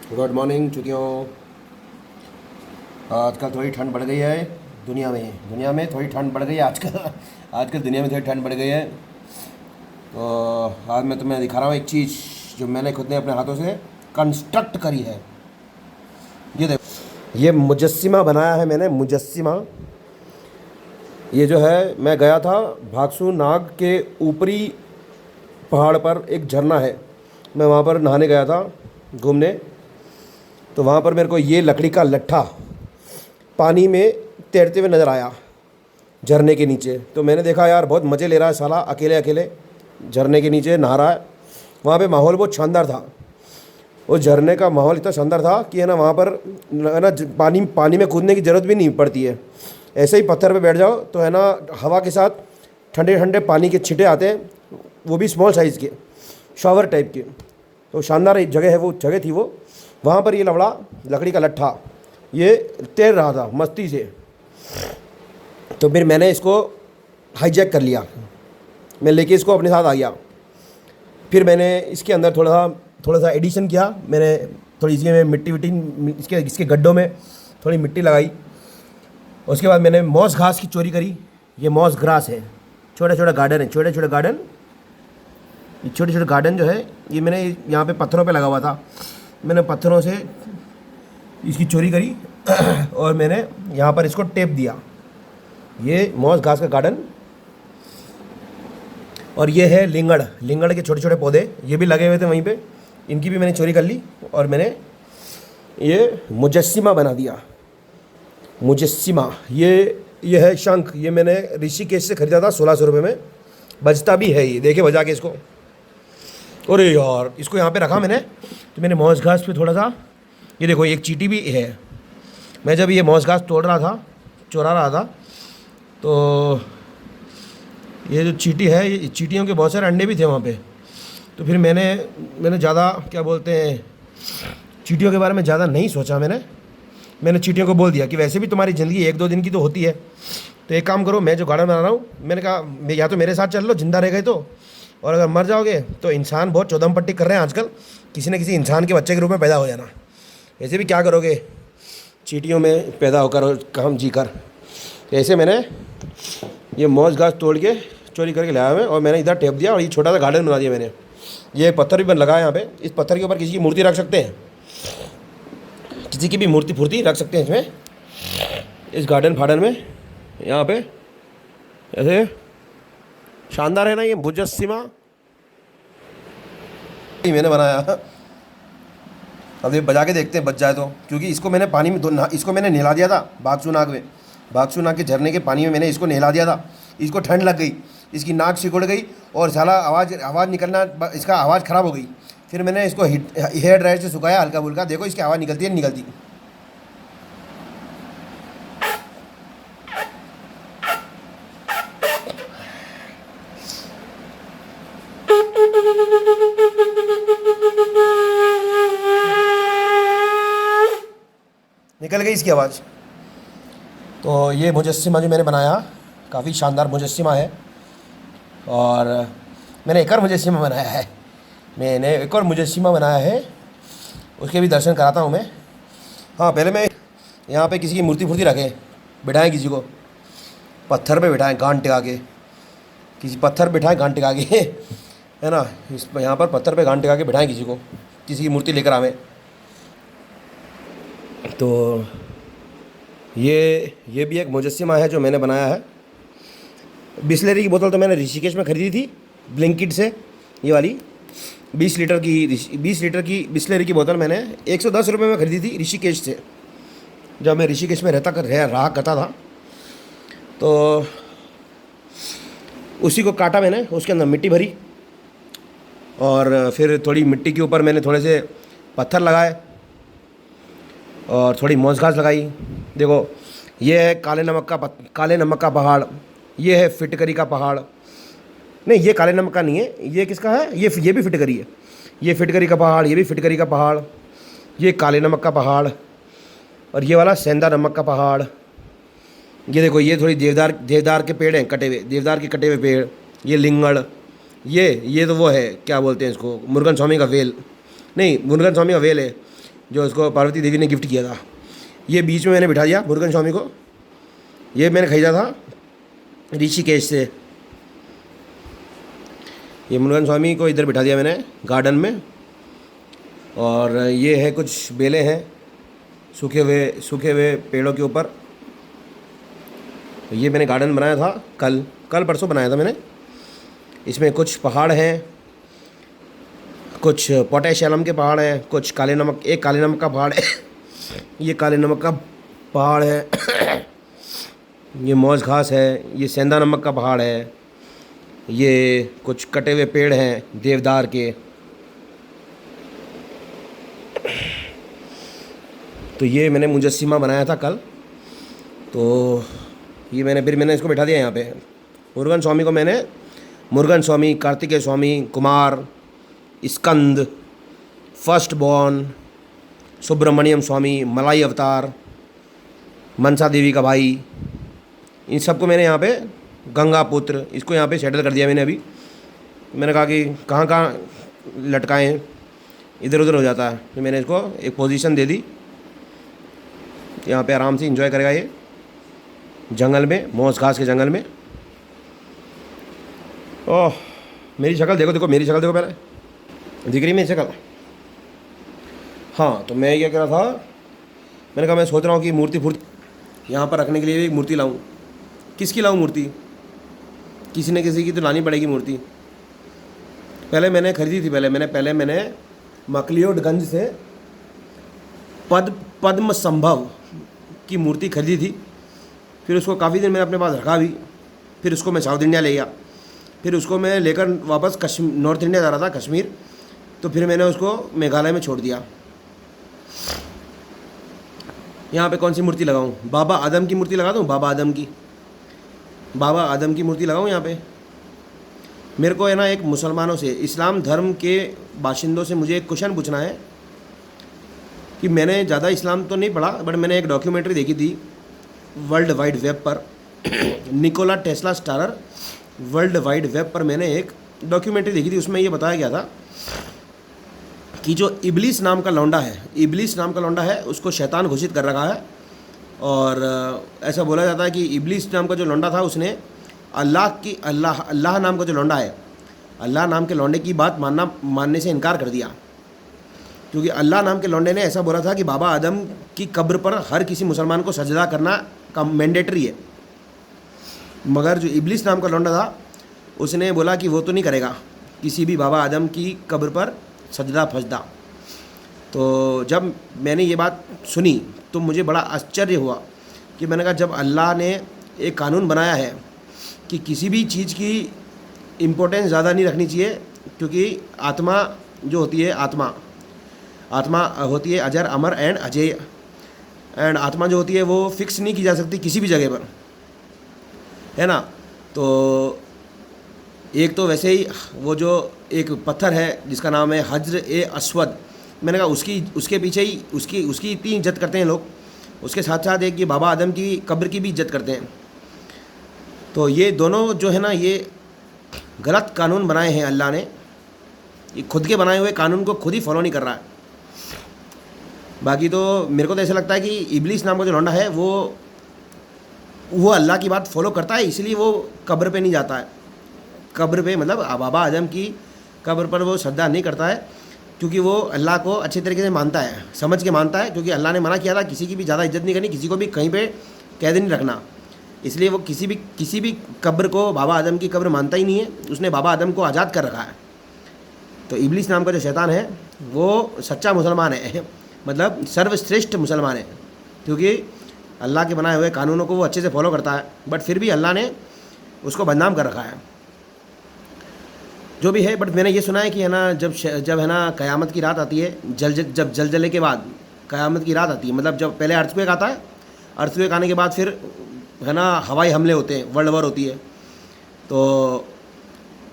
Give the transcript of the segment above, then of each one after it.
Good morning चुतियों। आजकल थोड़ी ठंड बढ़ गई है। दुनिया में थोड़ी ठंड बढ़ गई है आजकल। आजकल दुनिया में थोड़ी ठंड बढ़ गई है। तो आज मैं तुम्हें दिखा रहा हूँ एक चीज़ जो मैंने खुद ने अपने हाथों से कंस्ट्रक्ट करी है। ये देखो, ये मुजस्सिमा बनाया है मैंने, मुजस्सिमा। ये जो है, मैं गया था भागसू नाग के ऊपरी पहाड़ पर, एक झरना है, मैं वहाँ पर नहाने गया था, घूमने। तो वहाँ पर मेरे को ये लकड़ी का लट्ठा पानी में तैरते हुए नज़र आया, झरने के नीचे। तो मैंने देखा यार बहुत मज़े ले रहा है साला, अकेले अकेले झरने के नीचे नहा रहा है। वहाँ पे माहौल बहुत शानदार था। उस झरने का माहौल इतना शानदार था कि है ना, वहाँ पर है ना, पानी पानी में कूदने की ज़रूरत भी नहीं पड़ती है। ऐसे ही पत्थर पे बैठ जाओ तो है ना, हवा के साथ ठंडे ठंडे पानी के छींटे आते हैं, वो भी स्मॉल साइज़ के, शॉवर टाइप के। तो शानदार एक जगह है, वो जगह थी वो। वहाँ पर ये लवड़ा लकड़ी का लट्ठा ये तैर रहा था मस्ती से। तो फिर मैंने इसको हाईजैक कर लिया, मैं लेके इसको अपने साथ आ गया। फिर मैंने इसके अंदर थोड़ा सा एडिशन किया। मैंने थोड़ी इसमें मिट्टी विट्टी, इसके गड्ढों में थोड़ी मिट्टी लगाई। उसके बाद मैंने मॉस घास की चोरी करी। ये मॉस ग्रास है, छोटा छोटा गार्डन है, छोटे छोटे गार्डन। ये छोटे छोटे गार्डन जो है, ये मैंने यहाँ पे पत्थरों पे लगा हुआ था। मैंने पत्थरों से इसकी चोरी करी और मैंने यहाँ पर इसको टेप दिया। ये मॉस घास का गार्डन। और ये है लिंगड़ के छोटे छोटे पौधे, ये भी लगे हुए थे वहीं पे, इनकी भी मैंने चोरी कर ली। और मैंने ये मुजस्सिमा बना दिया। मुजस्सिमा ये है शंख। ये मैंने ऋषिकेश से ख़रीदा था 1600 रुपये में। बजता भी है ये, देखिए बजा के इसको। अरे यार, इसको यहाँ पे रखा मैंने, तो मैंने मॉस घास पे थोड़ा सा, ये देखो एक चींटी भी है। मैं जब ये मॉस घास चोरा रहा था, तो ये जो चींटी है, ये चींटियों के बहुत सारे अंडे भी थे वहाँ पे। तो फिर मैंने ज़्यादा क्या बोलते हैं, चींटियों के बारे में ज़्यादा नहीं सोचा। मैंने चींटियों को बोल दिया कि वैसे भी तुम्हारी ज़िंदगी 1-2 दिन की तो होती है, तो एक काम करो, मैं जो गार्डन बना रहा हूँ, मैंने कहा या तो मेरे साथ चल लो जिंदा रह गए तो, और अगर मर जाओगे तो इंसान बहुत चौदम पट्टी कर रहे हैं आजकल, किसी न किसी इंसान के बच्चे के रूप में पैदा हो जाना। ऐसे भी क्या करोगे चींटियों में पैदा होकर और काम जी कर। ऐसे मैंने ये मॉस घास तोड़ के चोरी करके लाया मैं, और मैंने इधर टेप दिया और ये छोटा सा गार्डन बना दिया मैंने। ये पत्थर भी बन लगा है यहाँ पे। इस पत्थर के ऊपर किसी की मूर्ति रख सकते हैं, किसी की भी मूर्ति फूर्ति रख सकते हैं इसमें, इस गार्डन फार्डन में, यहाँ पे। ऐसे शानदार है ना ये मुजस्सिमा, ये मैंने बनाया। अब ये बजा के देखते हैं बच जाए तो, क्योंकि इसको मैंने पानी में इसको मैंने नहला दिया था भागसू नाग में। भागसू नाग के झरने के पानी में मैंने इसको नहला दिया था। इसको ठंड लग गई, इसकी नाक सिकुड़ गई और साला आवाज़ निकलना, इसका आवाज़ ख़राब हो गई। फिर मैंने इसको हेयर ड्रायर से सुखाया हल्का फुल्का, देखो इसकी आवाज़ निकलती है, निकलती। निकल गई इसकी आवाज़। तो ये मुजस्सिमा जो मैंने बनाया, काफ़ी शानदार मुजस्सिमा है। और मैंने एक और मुजस्सिमा बनाया है, उसके भी दर्शन कराता हूँ मैं। हाँ, पहले मैं यहाँ पे किसी की मूर्ति फूर्ति रखें, बिठाएं किसी को, पत्थर पे बिठाएं गांड टिका के, किसी पत्थर बिठाएं गांड टिका के है ना, इस यहाँ पर पत्थर पे गांड टिका के बिठाएं किसी को, किसी की मूर्ति लेकर आवें। तो ये भी एक मुजस्सिमा है जो मैंने बनाया है। बिस्लेरी की बोतल तो मैंने ऋषिकेश में ख़रीदी थी ब्लिंकिट से, ये वाली 20 लीटर की बिस्लेरी की बोतल मैंने 110 रुपये में ख़रीदी थी ऋषिकेश से, जब मैं ऋषिकेश में रहा करता था। तो उसी को काटा मैंने, उसके अंदर मिट्टी भरी, और फिर थोड़ी मिट्टी के ऊपर मैंने थोड़े से पत्थर लगाए और थोड़ी मॉस घास लगाई। देखो, ये है काले नमक का पहाड़, ये है फिटकरी का पहाड़। नहीं, ये काले नमक का नहीं है, ये किसका है, ये भी फिटकरी है। ये फिटकरी का पहाड़, ये भी फिटकरी का पहाड़, ये काले नमक का पहाड़, और ये वाला सेंधा नमक का पहाड़। ये देखो, ये थोड़ी देवदार के पेड़ हैं, देवदार के कटे हुए पेड़। ये लिंगड़, ये तो वो है, क्या बोलते हैं इसको, मुरुगन स्वामी का वेल। नहीं, मुरुगन स्वामी का वेल है। जो उसको पार्वती देवी ने गिफ्ट किया था। ये बीच में मैंने बिठा दिया मुरुगन स्वामी को। ये मैंने खरीदा था ऋषिकेश से। ये मुरुगन स्वामी को इधर बिठा दिया मैंने गार्डन में। और ये है कुछ बेलें हैं सूखे हुए पेड़ों के ऊपर। ये मैंने गार्डन बनाया था कल परसों बनाया था मैंने। इसमें कुछ पहाड़ हैं, कुछ पोटैश एलम के पहाड़ हैं, कुछ काले नमक, एक काले नमक का पहाड़ है ये काले नमक का पहाड़ है ये मौज घास है, ये सेंधा नमक का पहाड़ है, ये कुछ कटे हुए पेड़ हैं देवदार के। तो ये मैंने मुजस्सिमा बनाया था कल। तो ये मैंने इसको बैठा दिया यहाँ पे। मुरुगन स्वामी को मैंने मुरुगन स्वामी, कार्तिकेय स्वामी, कुमार, स्कंद, फर्स्ट बॉर्न, सुब्रमण्यम स्वामी, मलाई अवतार, मनसा देवी का भाई, इन सबको मैंने यहाँ पे गंगा पुत्र, इसको यहाँ पे सेटल कर दिया मैंने अभी। मैंने कहा कि कहाँ कहाँ लटकाएं, इधर उधर हो जाता है, तो मैंने इसको एक पोजीशन दे दी। यहाँ पे आराम से एंजॉय करेगा ये जंगल में, मौज घास के जंगल में। ओह मेरी शक्ल देखो मेरी शक्ल देखो पहले, दिख रही मेरी शक्ल? हाँ, तो मैं क्या कह रहा था, मैंने कहा मैं सोच रहा हूँ कि मूर्ति यहाँ पर रखने के लिए एक मूर्ति लाऊं। किसकी लाऊं मूर्ति? किसी न किसी की तो लानी पड़ेगी मूर्ति। पहले मैंने खरीदी थी, पहले मैंने मकलियोडगंज से पद्म संभव की मूर्ति खरीदी थी। फिर उसको काफ़ी दिन मैंने अपने पास रखा भी। फिर उसको मैं साउथ इंडिया ले गया। फिर उसको मैं लेकर वापस नॉर्थ इंडिया जा रहा था, कश्मीर। तो फिर मैंने उसको मेघालय में छोड़ दिया। यहाँ पे कौन सी मूर्ति लगाऊँ? बाबा आदम की मूर्ति लगा दूँ? बाबा आदम की मूर्ति लगाऊँ यहाँ पे? मेरे को है ना एक मुसलमानों से, इस्लाम धर्म के बाशिंदों से मुझे एक क्वेश्चन पूछना है कि मैंने ज़्यादा इस्लाम तो नहीं पढ़ा, बट मैंने एक डॉक्यूमेंट्री देखी थी वर्ल्ड वाइड वेब पर Nikola Tesla starrer world wide web पर मैंने एक डॉक्यूमेंट्री देखी थी। उसमें ये बताया गया था कि जो इब्लीस नाम का लौंडा है उसको शैतान घोषित कर रखा है। और ऐसा बोला जाता है कि इब्लीस नाम का जो लौंडा था उसने अल्लाह नाम का जो लौंडा है, अल्लाह नाम के लौंडे की बात मानने से इनकार कर दिया। क्योंकि अल्लाह नाम के लौंडे ने ऐसा बोला था कि बाबा आदम की कब्र पर हर किसी मुसलमान को सजदा करना का मैंडेटरी है। मगर जो इब्लीस नाम का लौंडा था उसने बोला कि वो तो नहीं करेगा किसी भी बाबा आदम की कब्र पर सजदा फजदा। तो जब मैंने ये बात सुनी तो मुझे बड़ा आश्चर्य हुआ कि मैंने कहा जब अल्लाह ने एक कानून बनाया है कि किसी भी चीज़ की इम्पोर्टेंस ज़्यादा नहीं रखनी चाहिए, क्योंकि आत्मा जो होती है आत्मा होती है अजर अमर एंड अजेय। एंड आत्मा जो होती है वो फिक्स नहीं की जा सकती किसी भी जगह पर, है ना। तो एक तो वैसे ही वो जो एक पत्थर है जिसका नाम है हज्र ए अस्वद, मैंने कहा उसके पीछे ही उसकी इतनी इज्जत करते हैं लोग, उसके साथ साथ एक ये बाबा आदम की कब्र की भी इज्जत करते हैं। तो ये दोनों जो है ना, ये गलत कानून बनाए हैं अल्लाह ने। ये खुद के बनाए हुए कानून को खुद ही फॉलो नहीं कर रहा है। बाकी तो मेरे को तो ऐसा लगता है कि इब्लीस नाम का जो लौंडा है वो अल्लाह की बात फॉलो करता है, इसलिए वो कब्र पे नहीं जाता है। कब्र पे मतलब बाबा आदम की कब्र पर वो श्रद्धा नहीं करता है, क्योंकि वो अल्लाह को अच्छे तरीके से मानता है, समझ के मानता है। क्योंकि अल्लाह ने मना किया था किसी की भी ज़्यादा इज्जत नहीं करनी, किसी को भी कहीं पे कैद नहीं रखना। इसलिए वो किसी भी कब्र को बाबा आदम की कब्र मानता ही नहीं है। उसने बाबा आदम को आज़ाद कर रखा है। तो इब्लीस नाम का जो शैतान है वो सच्चा मुसलमान है, मतलब सर्वश्रेष्ठ मुसलमान है, क्योंकि अल्लाह के बनाए हुए कानूनों को वो अच्छे से फॉलो करता है। बट फिर भी अल्लाह ने उसको बदनाम कर रखा है, जो भी है। बट मैंने ये सुना है कि है ना जब है ना क़यामत की रात आती है, जब जलजले के बाद क़यामत की रात आती है, मतलब जब पहले अर्थक्वेक आता है, अर्थक्वेक आने के बाद फिर है ना हवाई हमले होते हैं, वर्ल्ड वॉर होती है। तो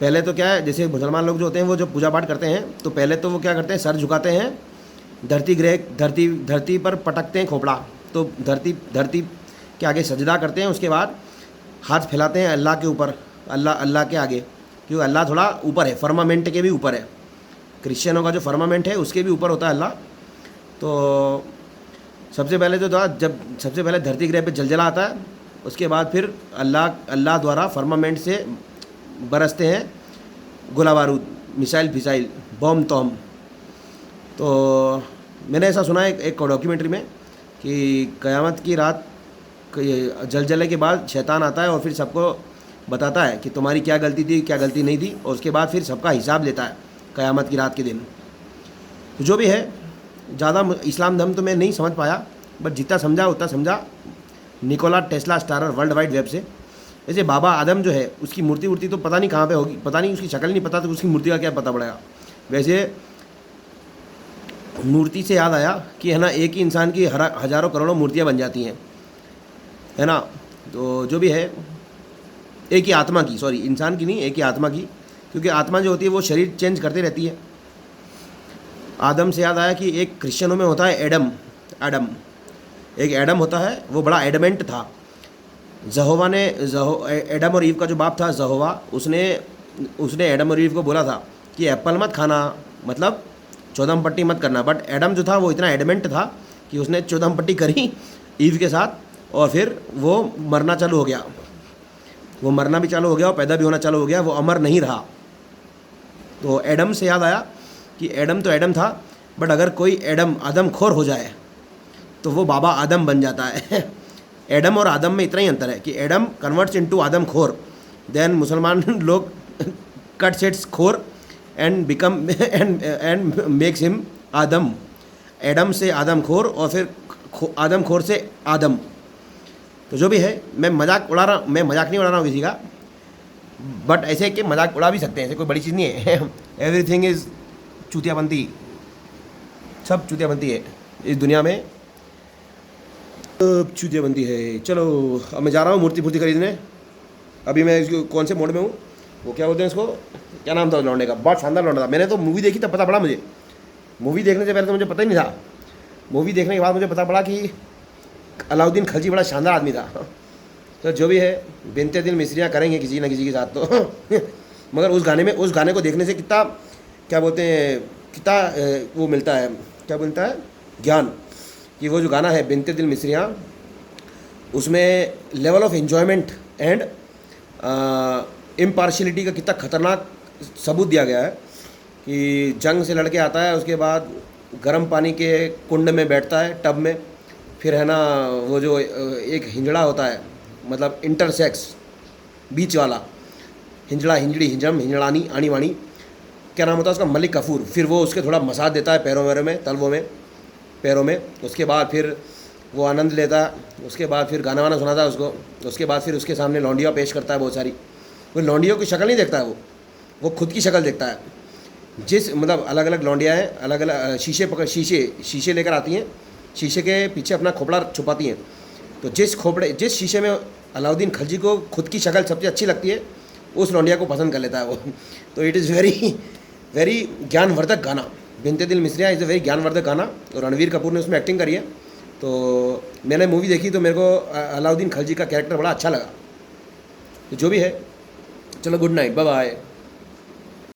पहले तो क्या है, जैसे मुसलमान लोग जो होते हैं वो जब पूजा पाठ करते हैं तो पहले तो वो क्या करते हैं, सर झुकाते हैं, धरती पर पटकते हैं खोपड़ा, तो धरती के आगे सजदा करते हैं। उसके बाद हाथ फैलाते हैं अल्लाह के ऊपर, अल्लाह के आगे, क्योंकि अल्लाह थोड़ा ऊपर है, फर्मामेंट के भी ऊपर है। क्रिश्चियनों का जो फर्मामेंट है उसके भी ऊपर होता है अल्लाह। तो सबसे पहले तो था, जब सबसे पहले धरती ग्रह पे जलजला आता है, उसके बाद फिर अल्लाह अल्लाह द्वारा फर्मामेंट से बरसते हैं गोला बारूद, मिसाइल फिसाइल, बम तोम। तो मैंने ऐसा सुना है एक डॉक्यूमेंट्री में कि क़यामत की रात जलजले के बाद शैतान आता है और फिर सबको बताता है कि तुम्हारी क्या गलती थी, क्या गलती नहीं थी, और उसके बाद फिर सबका हिसाब लेता है क़यामत की रात के दिन। तो जो भी है, ज़्यादा इस्लाम धर्म तो मैं नहीं समझ पाया, बट जितना समझा उतना समझा Nikola Tesla starrer world wide web से। जैसे बाबा आदम जो है, उसकी मूर्ति तो पता नहीं कहाँ पे होगी, पता नहीं, उसकी शक्ल नहीं पता, तो उसकी मूर्ति का क्या पता पड़ेगा। वैसे मूर्ति से याद आया कि है ना, एक ही इंसान की हज़ारों करोड़ों मूर्तियाँ बन जाती हैं, है ना। तो जो भी है, एक ही आत्मा की, सॉरी इंसान की नहीं, एक ही आत्मा की, क्योंकि आत्मा जो होती है वो शरीर चेंज करती रहती है। आदम से याद आया कि एक क्रिश्चियनों में होता है एडम। एक एडम होता है, वो बड़ा एडमेंट था। जहोवा ने एडम और ईव का जो बाप था जहोवा, उसने एडम और ईव को बोला था कि एप्पल मत खाना, मतलब चौदम पट्टी मत करना। बट एडम जो था वो इतना एडमेंट था कि उसने चौदम पट्टी करी ईव के साथ, और फिर वो मरना चालू हो गया। वो मरना भी चालू हो गया और पैदा भी होना चालू हो गया, वो अमर नहीं रहा। तो एडम से याद आया कि एडम तो एडम था, बट अगर कोई एडम आदम खोर हो जाए तो वो बाबा आदम बन जाता है। एडम और आदम में इतना ही अंतर है कि एडम कन्वर्ट्स इनटू आदम खोर, देन मुसलमान लोग कट सेट्स खोर and become and makes him Adam. Adam से आदम खोर, और फिर आदम खोर से आदम। तो जो भी है, मैं मजाक नहीं उड़ा रहा हूँ किसी का, बट ऐसे कि मजाक उड़ा भी सकते हैं, ऐसे कोई बड़ी चीज़ नहीं है। एवरीथिंग इज़ चूतियाबंती, सब चूतियाबंती है इस दुनिया में, सब चूतियाबंती है। चलो अब मैं जा रहा हूँ मूर्ति खरीदने। अभी मैं इसको कौन से मोड में हूँ, वो क्या बोलते हैं इसको, क्या नाम था उस लौंडे का, बहुत शानदार लौंडा था। मैंने तो मूवी देखी तब पता पड़ा मुझे, मूवी देखने से पहले तो मुझे पता ही नहीं था। मूवी देखने के बाद मुझे पता पड़ा कि अलाउद्दीन खलजी बड़ा शानदार आदमी था। तो जो भी है, बिनते दिल मिसरियाँ करेंगे किसी न किसी के साथ तो। मगर उस गाने को देखने से कितना, क्या बोलते हैं, कितना वो मिलता है, क्या बोलता है, ज्ञान। कि वो जो गाना है बिनते दिल मिसरियाँ, उसमें level of enjoyment and impartiality का कितना खतरनाक सबूत दिया गया है। कि जंग से लड़के आता है, उसके बाद गर्म पानी के कुंड में बैठता है, टब में, फिर है ना वो जो एक हिंजड़ा होता है, मतलब इंटरसेक्स बीच वाला, हिंजड़ा हिंजड़ी हिंजम हिंजड़ानी आनी वाणी, क्या नाम होता है उसका, मलिक कफूर। फिर वो उसके थोड़ा मसाज देता है पैरों वैरों में, तलवों में, पैरों में। उसके बाद फिर वो आनंद लेता है। उसके बाद फिर गाना वाना सुनाता है उसको। उसके बाद फिर उसके सामने लौंडिया पेश करता है बहुत सारी। वो लौंडियों की शक्ल नहीं देखता है, वो खुद की शक्ल देखता है। जिस मतलब अलग अलग लौंडिया हैं, अलग अलग शीशे लेकर आती हैं, शीशे के पीछे अपना खोपड़ा छुपाती हैं। तो जिस शीशे में अलाउद्दीन खलजी को खुद की शक्ल सबसे अच्छी लगती है, उस लौंडिया को पसंद कर लेता है वो। तो इट इज़ वेरी ज्ञानवर्धक गाना। बिनते दिल मिसरियाँ इज़ अ वेरी ज्ञानवर्धक गाना, और रणवीर कपूर ने उसमें एक्टिंग करी है। तो मैंने मूवी देखी तो मेरे को अलाउद्दीन खलजी का कैरेक्टर बड़ा अच्छा लगा। तो जो भी है, चलो गुड नाइट, बाय बाय।